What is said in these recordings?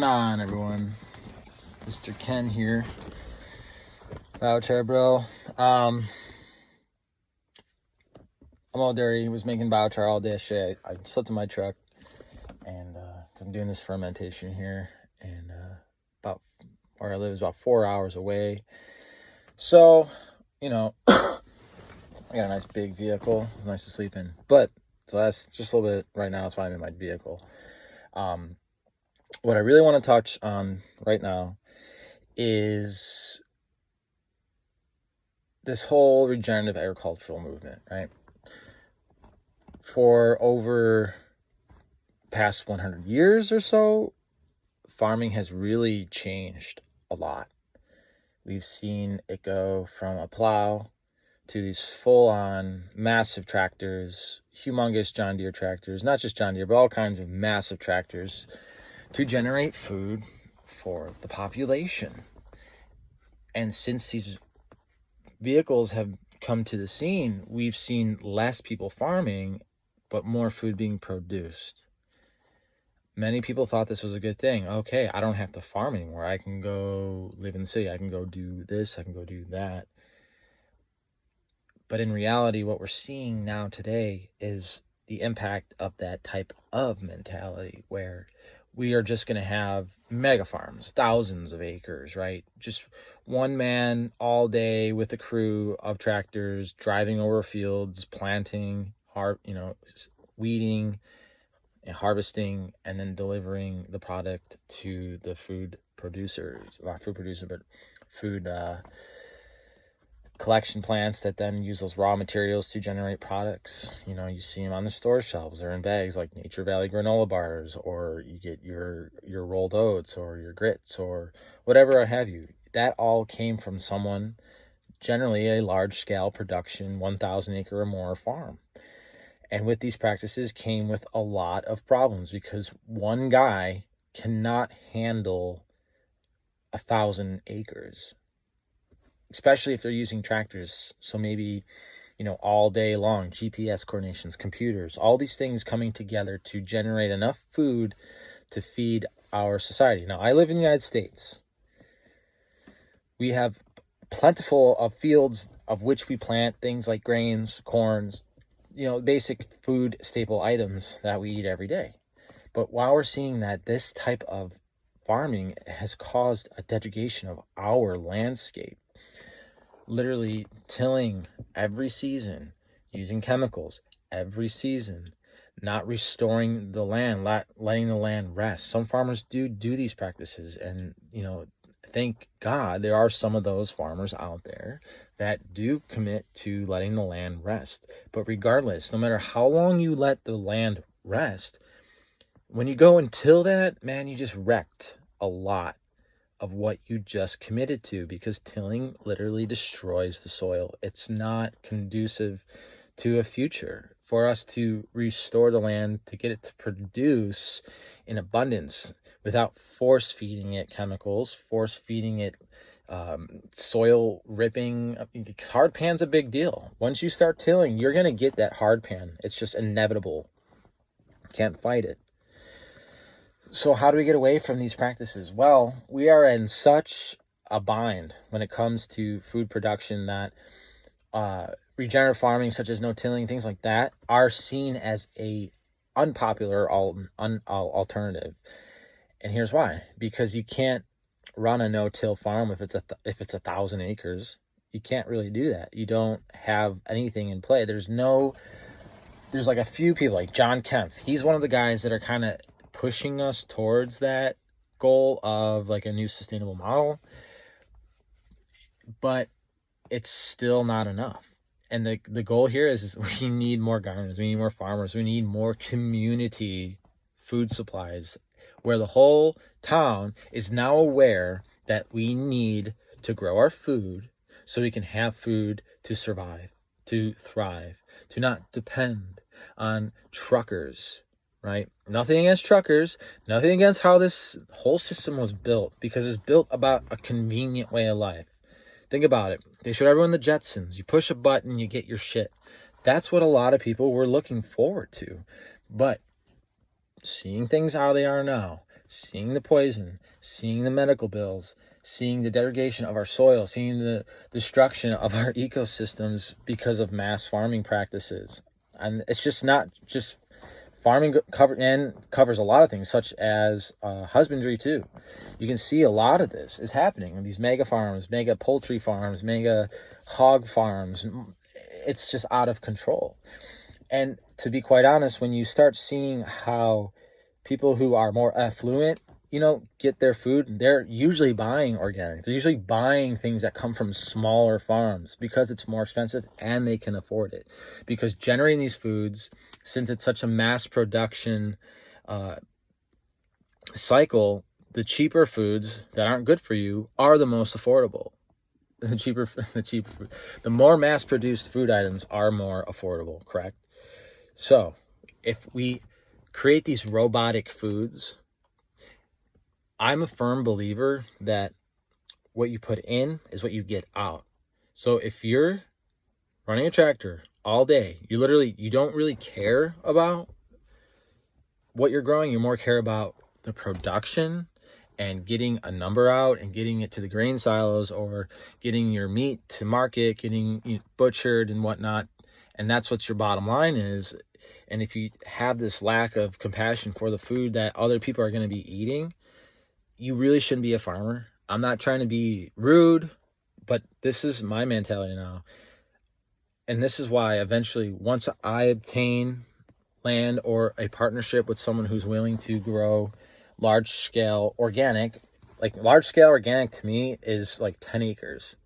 On everyone, Mr. Ken here. Biochar bro. I'm all dirty. Was making biochar all day yesterday. I slept in my truck, and I'm doing this fermentation here, and about where I live is about 4 hours away. So, I got a nice big vehicle. It's nice to sleep in, but so that's just a little bit right now. That's why I'm in my vehicle. What I really want to touch on right now is this whole regenerative agricultural movement, right? For over past 100 years or so, farming has really changed a lot. We've seen it go from a plow to these full-on massive tractors, humongous John Deere tractors, not just John Deere, but all kinds of massive tractors to generate food for the population. And since these vehicles have come to the scene, we've seen less people farming, but more food being produced. Many people thought this was a good thing. Okay, I don't have to farm anymore. I can go live in the city. I can go do this. I can go do that. But in reality, what we're seeing now today is the impact of that type of mentality where we are just going to have mega farms, thousands of acres, right? Just one man all day with a crew of tractors driving over fields, planting, weeding, and harvesting, and then delivering the product to the food producers, not food producers, but food collection plants that then use those raw materials to generate products. You see them on the store shelves. They're in bags like Nature Valley granola bars, or you get your rolled oats or your grits or whatever have you. That all came from someone, generally a large scale production, 1,000 acre or more farm. And with these practices came with a lot of problems because one guy cannot handle 1,000 acres. Especially if they're using tractors. So maybe, all day long, GPS coordinations, computers, all these things coming together to generate enough food to feed our society. Now, I live in the United States. We have plentiful of fields of which we plant things like grains, corns, basic food staple items that we eat every day. But while we're seeing that this type of farming has caused a degradation of our landscape, literally tilling every season, using chemicals every season, not restoring the land, letting the land rest. Some farmers do these practices, and thank God there are some of those farmers out there that do commit to letting the land rest. But regardless, no matter how long you let the land rest, when you go and till that, man, you just wrecked a lot of what you just committed to, because tilling literally destroys the soil. It's not conducive to a future for us to restore the land, to get it to produce in abundance without force feeding it chemicals, force feeding it soil ripping. Because hard pan's a big deal. Once you start tilling, you're going to get that hard pan. It's just inevitable. Can't fight it. So how do we get away from these practices? Well, we are in such a bind when it comes to food production that regenerative farming, such as no-tilling, things like that, are seen as a unpopular alternative. And here's why. Because you can't run a no-till farm if it's 1,000 acres. You can't really do that. You don't have anything in play. There's like a few people, like John Kempf. He's one of the guys that are kind of pushing us towards that goal of like a new sustainable model, but it's still not enough. And the goal here is we need more gardeners, we need more farmers, we need more community food supplies where the whole town is now aware that we need to grow our food so we can have food to survive, to thrive, to not depend on truckers. Right? Nothing against truckers, nothing against how this whole system was built, because it's built about a convenient way of life. Think about it. They showed everyone the Jetsons. You push a button, you get your shit. That's what a lot of people were looking forward to. But seeing things how they are now, seeing the poison, seeing the medical bills, seeing the degradation of our soil, seeing the destruction of our ecosystems because of mass farming practices. And it's just not just farming covers a lot of things, such as husbandry too. You can see a lot of this is happening. These mega farms, mega poultry farms, mega hog farms. It's just out of control. And to be quite honest, when you start seeing how people who are more affluent, get their food, they're usually buying organic. They're usually buying things that come from smaller farms because it's more expensive and they can afford it. Because generating these foods, since it's such a mass production cycle, the cheaper foods that aren't good for you are the most affordable. The more mass produced food items are more affordable, correct? So if we create these robotic foods, I'm a firm believer that what you put in is what you get out. So if you're running a tractor all day, you don't really care about what you're growing. You more care about the production and getting a number out and getting it to the grain silos or getting your meat to market, getting butchered and whatnot. And that's what your bottom line is. And if you have this lack of compassion for the food that other people are going to be eating, you really shouldn't be a farmer. I'm not trying to be rude, but this is my mentality now. And this is why eventually, once I obtain land or a partnership with someone who's willing to grow large-scale organic, like large-scale organic to me is like 10 acres.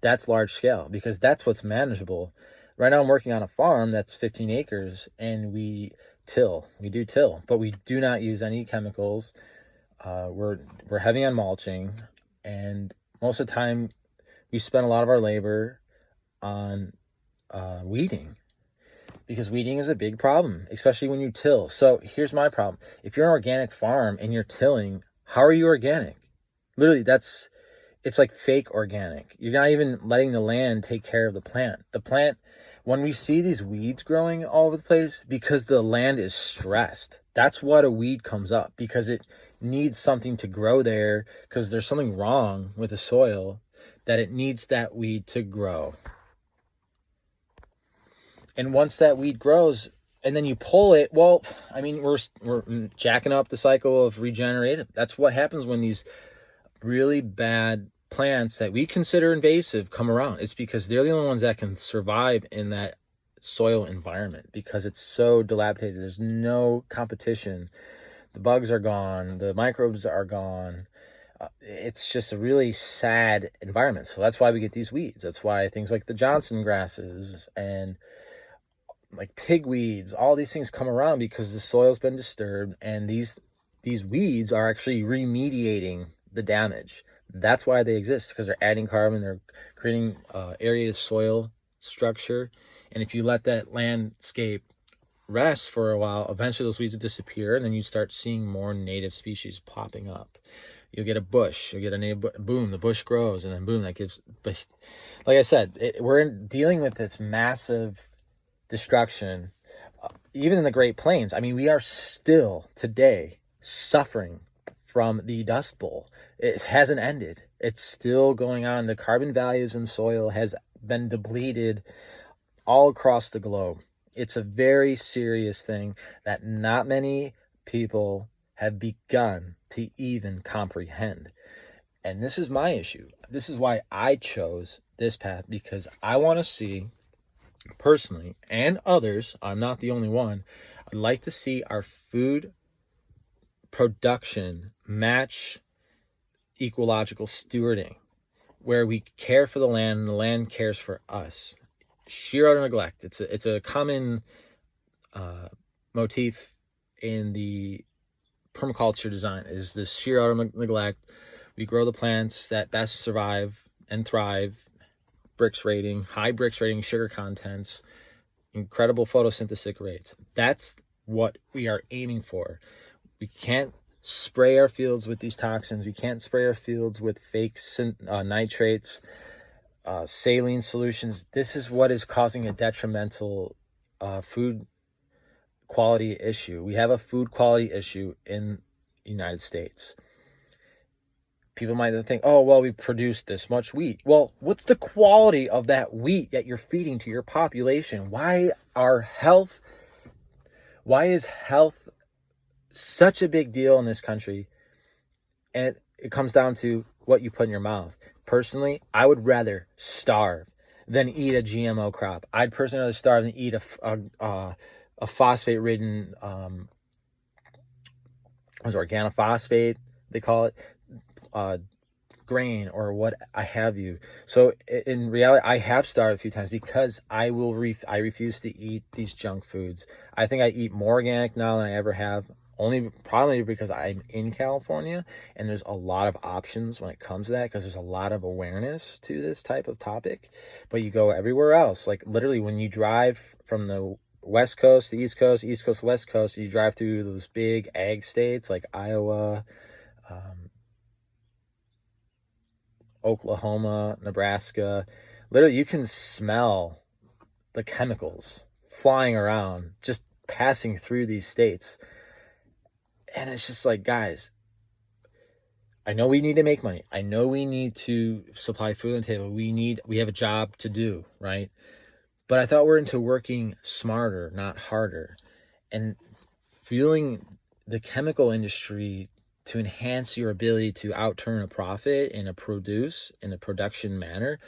That's large scale because that's what's manageable. Right now I'm working on a farm that's 15 acres and we do till, but we do not use any chemicals. We're heavy on mulching, and most of the time we spend a lot of our labor on weeding, because weeding is a big problem, especially when you till. So here's my problem. If you're an organic farm and you're tilling, how are you organic? Literally, it's like fake organic. You're not even letting the land take care of the plant. When we see these weeds growing all over the place, because the land is stressed, that's what a weed comes up, because it needs something to grow there, because there's something wrong with the soil that it needs that weed to grow. And once that weed grows and then you pull it, well, I mean, we're jacking up the cycle of regenerative. That's what happens when these really bad plants that we consider invasive come around. It's because they're the only ones that can survive in that soil environment, because it's so dilapidated. There's no competition. The bugs are gone. The microbes are gone. It's just a really sad environment. So that's why we get these weeds. That's why things like the Johnson grasses and like pigweeds, all these things come around, because the soil's been disturbed, and these weeds are actually remediating the damage. That's why they exist, because they're adding carbon, they're creating aerated soil structure. And if you let that landscape rest for a while, eventually those weeds will disappear, and then you start seeing more native species popping up. You'll get a bush, you'll get a native, boom, the bush grows, and then boom, that gives. But like I said, we're dealing with this massive destruction, even in the Great Plains. I mean, we are still today suffering from the Dust Bowl. It hasn't ended. It's still going on. The carbon values in soil has been depleted all across the globe. It's a very serious thing that not many people have begun to even comprehend. And this is my issue. This is why I chose this path, because I want to see, personally, and others, I'm not the only one, I'd like to see our food production match ecological stewarding, where we care for the land and the land cares for us. Sheer utter neglect. It's a common motif in the permaculture design, is this sheer utter neglect. We grow the plants that best survive and thrive. High Brix rating, sugar contents, incredible photosynthetic rates. That's what we are aiming for. We can't spray our fields with these toxins. We can't spray our fields with fake nitrates, saline solutions. This is what is causing a detrimental food quality issue. We have a food quality issue in United States. People might think, oh, well, we produce this much wheat. Well, what's the quality of that wheat that you're feeding to your population? Why is health such a big deal in this country? And it comes down to what you put in your mouth. Personally, I would rather starve than eat a GMO crop. I'd personally rather starve than eat a phosphate-ridden, organophosphate, they call it, grain or what I have you. So in reality, I have starved a few times because I refuse to eat these junk foods. I think I eat more organic now than I ever have, probably because I'm in California and there's a lot of options when it comes to that, because there's a lot of awareness to this type of topic. But you go everywhere else, like literally when you drive from the West Coast to East Coast, East Coast, West Coast, you drive through those big ag states like Iowa, Oklahoma, Nebraska. Literally, you can smell the chemicals flying around, just passing through these states. And it's just like, guys, I know we need to make money. I know we need to supply food on the table. We have a job to do, right? But I thought we're into working smarter, not harder. And fueling the chemical industry to enhance your ability to outturn a profit in a production manner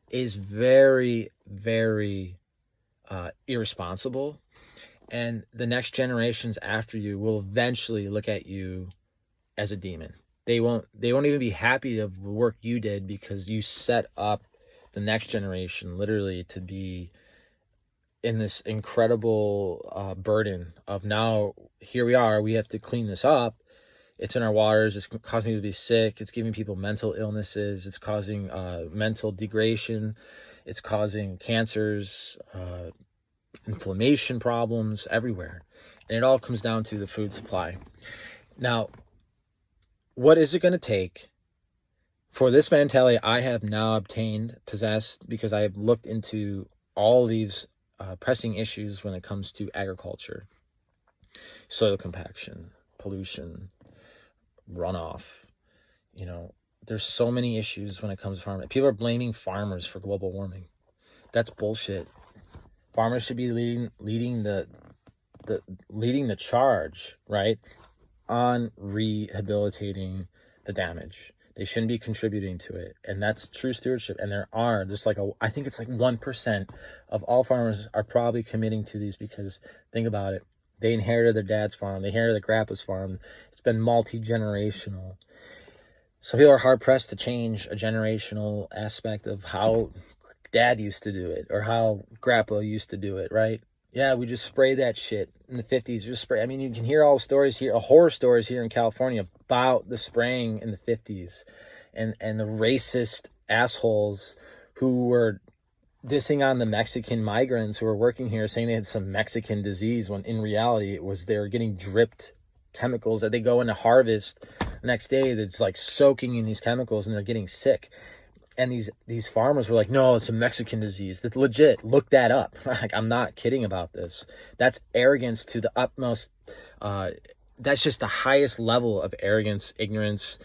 is very, very irresponsible. And the next generations after you will eventually look at you as a demon. They won't even be happy of the work you did, because you set up the next generation literally to be in this incredible burden of, now here we have to clean this up. It's in our waters. It's causing people to be sick. It's giving people mental illnesses. It's causing mental degradation. It's causing cancers, inflammation problems everywhere. And it all comes down to the food supply. Now, what is it going to take for this mentality I have now possessed, because I have looked into all these pressing issues when it comes to agriculture, soil compaction, pollution, runoff. There's so many issues when it comes to farming. People are blaming farmers for global warming. That's bullshit. Farmers should be leading the charge, right, on rehabilitating the damage. They shouldn't be contributing to it, and that's true stewardship. And I think it's like 1% of all farmers are probably committing to these, because think about it. They inherited their dad's farm. They inherited their grandpa's farm. It's been multi-generational. So people are hard-pressed to change a generational aspect of how dad used to do it or how grandpa used to do it, right? Yeah, we just spray that shit in the 50s. Just spray. I mean, you can hear all the stories here, horror stories here in California about the spraying in the 50s and the racist assholes who were dissing on the Mexican migrants who were working here, saying they had some Mexican disease, when in reality it was they were getting dripped chemicals that they go into harvest the next day that's like soaking in these chemicals, and they're getting sick. And these farmers were like, no, it's a Mexican disease. That's legit. Look that up. Like, I'm not kidding about this. That's arrogance to the utmost. That's just the highest level of arrogance, ignorance,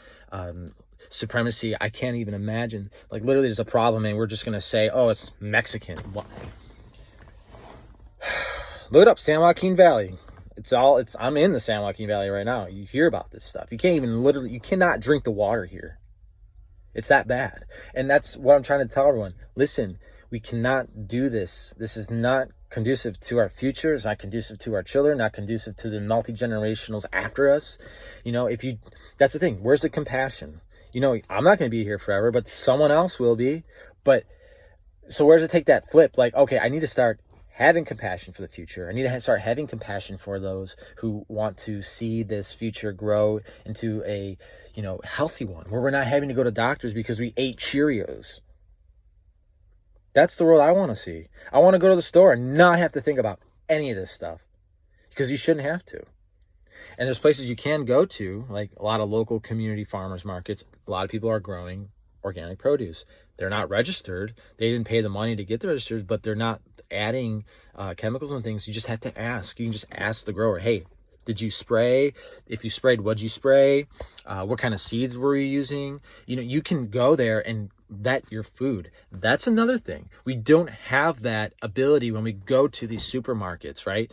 supremacy I can't even imagine. Like, literally there's a problem and we're just going to say, oh, it's Mexican. What? Look it up, San Joaquin Valley. I'm in the San Joaquin Valley right now. You hear about this stuff. You cannot drink the water here. It's that bad. And that's what I'm trying to tell everyone. Listen, we cannot do this. This is not conducive to our future. It's not conducive to our children, not conducive to the multi-generationals after us. That's the thing. Where's the compassion? I'm not going to be here forever, but someone else will be. But so where does it take that flip? Like, okay, I need to start having compassion for the future. I need to start having compassion for those who want to see this future grow into a, healthy one, where we're not having to go to doctors because we ate Cheerios. That's the world I want to see. I want to go to the store and not have to think about any of this stuff, because you shouldn't have to. And there's places you can go to, like a lot of local community farmers markets. A lot of people are growing organic produce. They're not registered. They didn't pay the money to get the registered, but they're not adding chemicals and things. You just have to ask. You can just ask the grower, hey, Did you spray? If you sprayed, what'd you spray? What kind of seeds were you using? You know, you can go there and vet your food. That's another thing. We don't have that ability when we go to these supermarkets, right?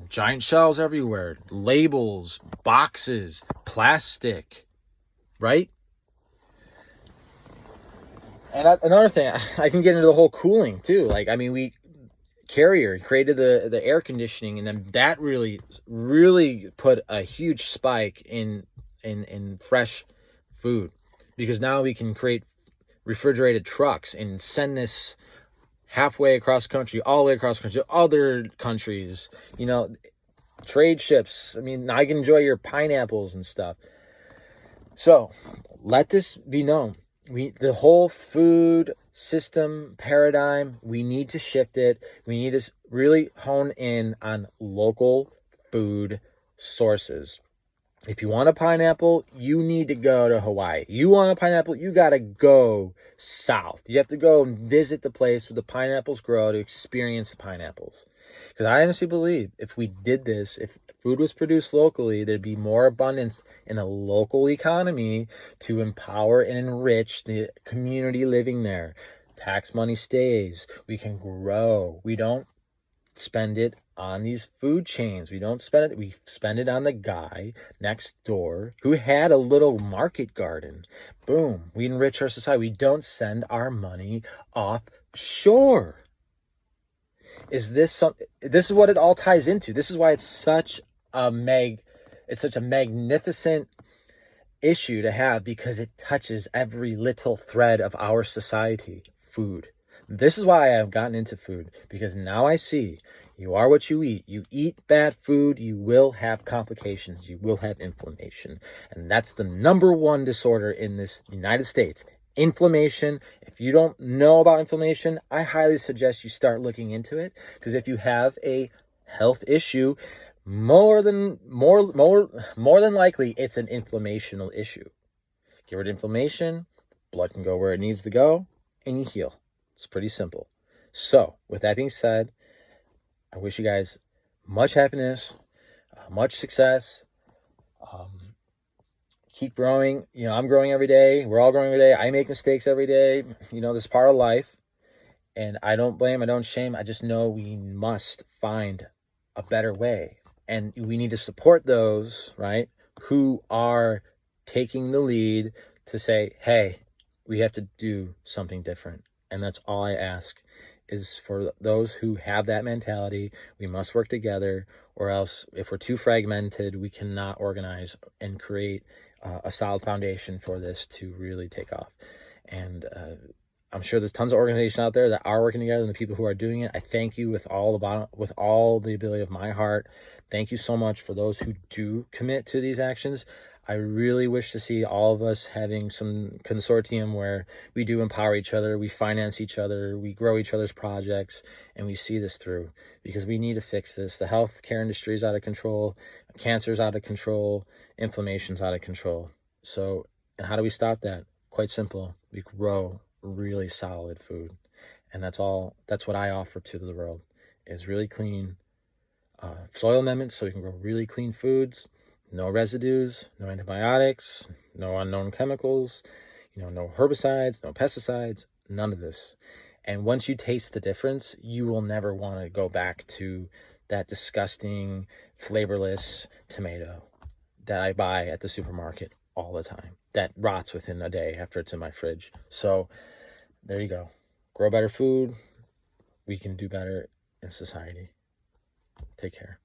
Giant shelves everywhere, labels, boxes, plastic, right? And another thing, I can get into the whole cooling too. Like, I mean, we Carrier created the air conditioning, and then that really put a huge spike in fresh food, because now we can create refrigerated trucks and send this halfway across country, all the way across country, other countries, you know, trade ships. I mean, I can enjoy your pineapples and stuff. So let this be known. The whole food system paradigm, we need to shift it. We need to really hone in on local food sources. If you want a pineapple, you need to go to Hawaii. You want a pineapple, you got to go south. You have to go and visit the place where the pineapples grow to experience the pineapples. Because I honestly believe if we did this, if food was produced locally, there'd be more abundance in a local economy to empower and enrich the community living there. Tax money stays. We can grow. We don't spend it on these food chains. We don't spend it. We spend it on the guy next door who had a little market garden. Boom. We enrich our society. We don't send our money offshore. This is what it all ties into. This is why it's such a magnificent issue to have, because it touches every little thread of our society. Food. This is why I've gotten into food, because now I see you are what you eat. You eat bad food, you will have complications. You will have inflammation. And that's the number one disorder in this United States. Inflammation. If you don't know about inflammation, I highly suggest you start looking into it, because if you have a health issue, more than likely it's an inflammational issue. Get rid of inflammation, blood can go where it needs to go, and you heal. It's pretty simple. So, with that being said, I wish you guys much happiness, much success. Keep growing. You know, I'm growing every day. We're all growing every day. I make mistakes every day. You know, this is part of life. And I don't blame, I don't shame. I just know we must find a better way. And we need to support those, right, who are taking the lead to say, hey, we have to do something different. And that's all I ask, is for those who have that mentality. We must work together, or else if we're too fragmented, we cannot organize and create a solid foundation for this to really take off. And I'm sure there's tons of organizations out there that are working together, and the people who are doing it, I thank you with all the ability of my heart. Thank you so much for those who do commit to these actions. I really wish to see all of us having some consortium where we do empower each other, we finance each other, we grow each other's projects, and we see this through, because we need to fix this. The healthcare industry is out of control, cancer's out of control, inflammation's out of control. So, and how do we stop that? Quite simple. We grow really solid food. And that's what I offer to the world, is really clean soil amendments, so we can grow really clean foods. No residues, no antibiotics, no unknown chemicals, no herbicides, no pesticides, none of this. And once you taste the difference, you will never want to go back to that disgusting, flavorless tomato that I buy at the supermarket all the time, that rots within a day after it's in my fridge. So there you go. Grow better food. We can do better in society. Take care.